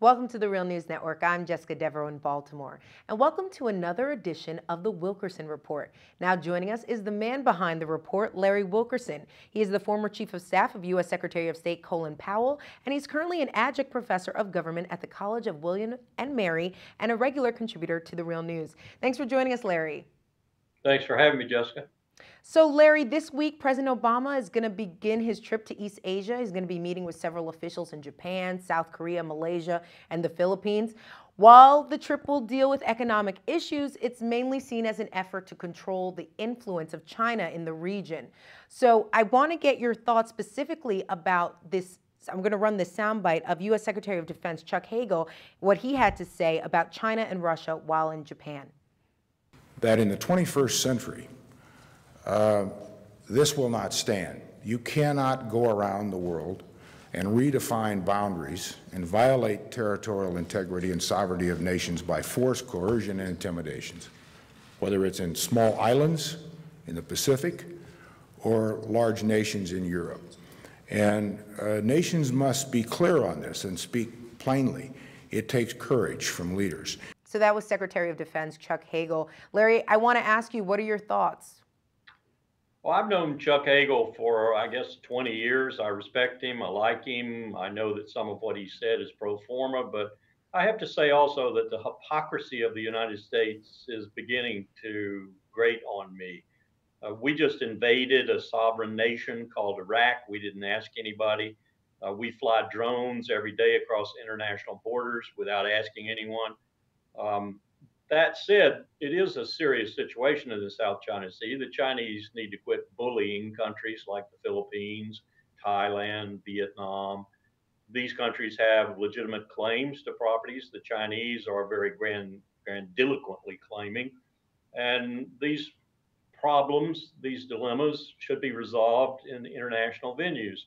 Welcome to the Real News Network. I'm Jessica Devereaux in Baltimore, and welcome to another edition of the Wilkerson Report. Now joining us is the man behind the report, Larry Wilkerson. He is the former Chief of Staff of U.S. Secretary of State Colin Powell, and he's currently an adjunct professor of government at the College of William and Mary and a regular contributor to the Real News. Thanks for joining us, Larry. Thanks for having me, Jessica. So, Larry, this week, President Obama is going to begin his trip to East Asia. He's going to be meeting with several officials in Japan, South Korea, Malaysia, and the Philippines. While the trip will deal with economic issues, it's mainly seen as an effort to control the influence of China in the region. So I want to get your thoughts specifically about this. I'm going to run this soundbite of U.S. Secretary of Defense Chuck Hagel, what he had to say about China and Russia while in Japan. That in the 21st century, this will not stand. You cannot go around the world and redefine boundaries and violate territorial integrity and sovereignty of nations by force, coercion, and intimidations, whether it's in small islands in the Pacific or large nations in Europe. And nations must be clear on this and speak plainly. It takes courage from leaders. So that was Secretary of Defense Chuck Hagel. Larry, I want to ask you, what are your thoughts? Well, I've known Chuck Hagel for, I guess, 20 years. I respect him. I like him. I know that some of what he said is pro forma, but I have to say also that the hypocrisy of the United States is beginning to grate on me. We just invaded a sovereign nation called Iraq. We didn't ask anybody. We fly drones every day across international borders without asking anyone. That said, it is a serious situation in the South China Sea. The Chinese need to quit bullying countries like the Philippines, Thailand, Vietnam. These countries have legitimate claims to properties the Chinese are very grandiloquently claiming. And these problems, these dilemmas should be resolved in international venues.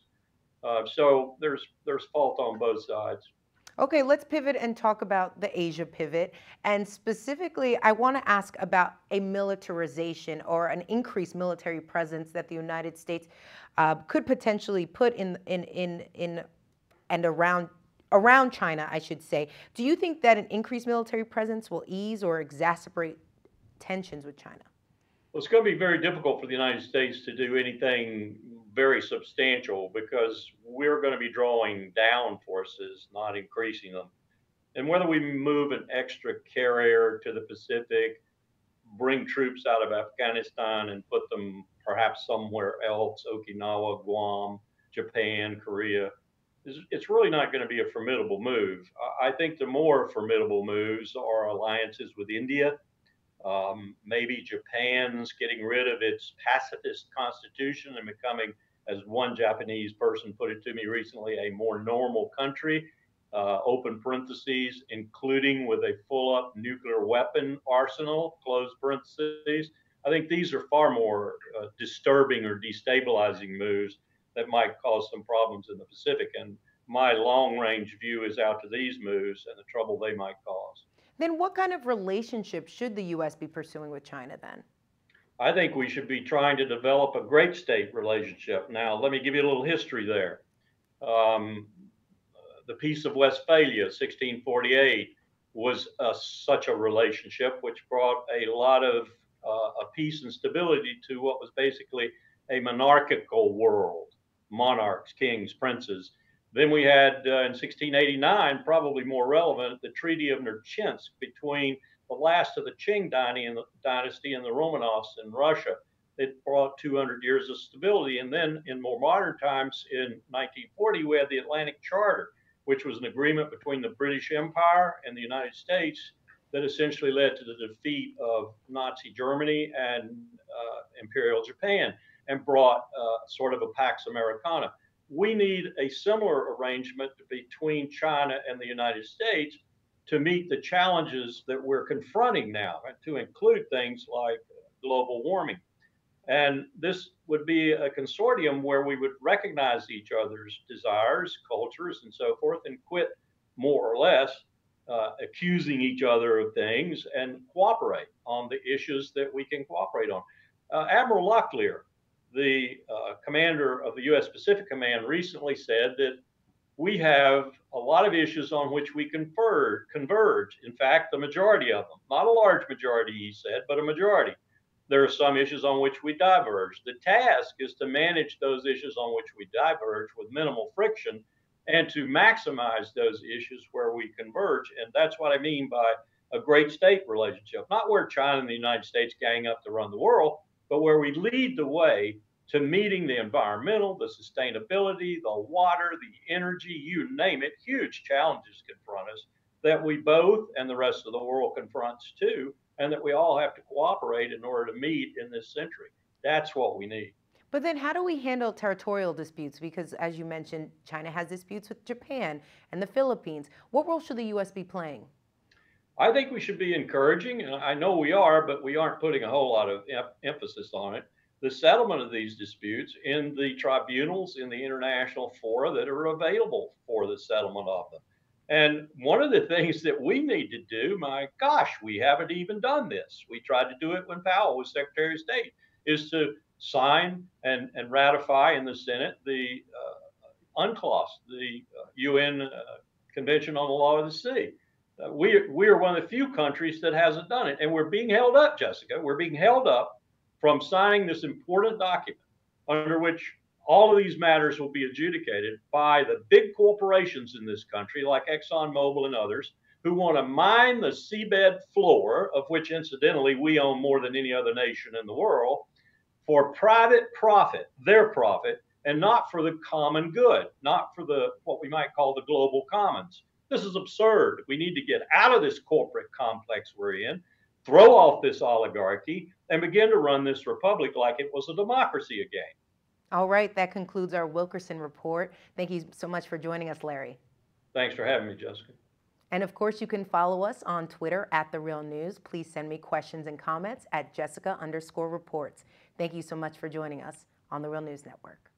So there's fault on both sides. Okay, let's pivot and talk about the Asia pivot. And specifically, I want to ask about a militarization or an increased military presence that the United States could potentially put in and around China, I should say. Do you think that an increased military presence will ease or exacerbate tensions with China? Well, it's going to be very difficult for the United States to do anything very substantial because we're going to be drawing down forces, not increasing them. And whether we move an extra carrier to the Pacific, bring troops out of Afghanistan and put them perhaps somewhere else, Okinawa, Guam, Japan, Korea, it's really not going to be a formidable move. I think the more formidable moves are alliances with India. Maybe Japan's getting rid of its pacifist constitution and becoming, as one Japanese person put it to me recently, a more normal country, open parentheses, including with a full up nuclear weapon arsenal, close parentheses. I think these are far more disturbing or destabilizing moves that might cause some problems in the Pacific. And my long range view is out to these moves and the trouble they might cause. Then what kind of relationship should the U.S. be pursuing with China then? I think we should be trying to develop a great state relationship. Now, let me give you a little history there. The Peace of Westphalia, 1648, was such a relationship which brought a lot of peace and stability to what was basically a monarchical world, monarchs, kings, princes. Then we had in 1689, probably more relevant, the Treaty of Nerchinsk between the last of the Qing dynasty and the Romanovs in Russia. It brought 200 years of stability. And then in more modern times, in 1940, we had the Atlantic Charter, which was an agreement between the British Empire and the United States that essentially led to the defeat of Nazi Germany and Imperial Japan and brought sort of a Pax Americana. We need a similar arrangement between China and the United States to meet the challenges that we're confronting now, and to include things like global warming. And this would be a consortium where we would recognize each other's desires, cultures, and so forth, and quit more or less accusing each other of things and cooperate on the issues that we can cooperate on. Admiral Locklear, the commander of the U.S. Pacific Command, recently said that we have a lot of issues on which we converge. In fact, the majority of them, not a large majority, he said, but a majority. There are some issues on which we diverge. The task is to manage those issues on which we diverge with minimal friction and to maximize those issues where we converge. And that's what I mean by a great state relationship, not where China and the United States gang up to run the world, but where we lead the way to meeting the environmental, the sustainability, the water, the energy, you name it, huge challenges confront us that we both and the rest of the world confronts too, and that we all have to cooperate in order to meet in this century. That's what we need. But then how do we handle territorial disputes? Because as you mentioned, China has disputes with Japan and the Philippines. What role should the U.S. be playing? I think we should be encouraging, and I know we are, but we aren't putting a whole lot of emphasis on it, the settlement of these disputes in the tribunals, in the international fora that are available for the settlement of them. And one of the things that we need to do, my gosh, we haven't even done this. We tried to do it when Powell was Secretary of State, is to sign and ratify in the Senate the UNCLOS, the UN Convention on the Law of the Sea. We are one of the few countries that hasn't done it. And we're being held up, Jessica. We're being held up from signing this important document under which all of these matters will be adjudicated by the big corporations in this country, like ExxonMobil and others, who want to mine the seabed floor, of which incidentally we own more than any other nation in the world, for private profit, their profit, and not for the common good, not for the what we might call the global commons. This is absurd. We need to get out of this corporate complex we're in, throw off this oligarchy, and begin to run this republic like it was a democracy again. All right, that concludes our Wilkerson report. Thank you so much for joining us, Larry. Thanks for having me, Jessica. And of course, you can follow us on Twitter at The Real News. Please send me questions and comments at Jessica_reports. Thank you so much for joining us on The Real News Network.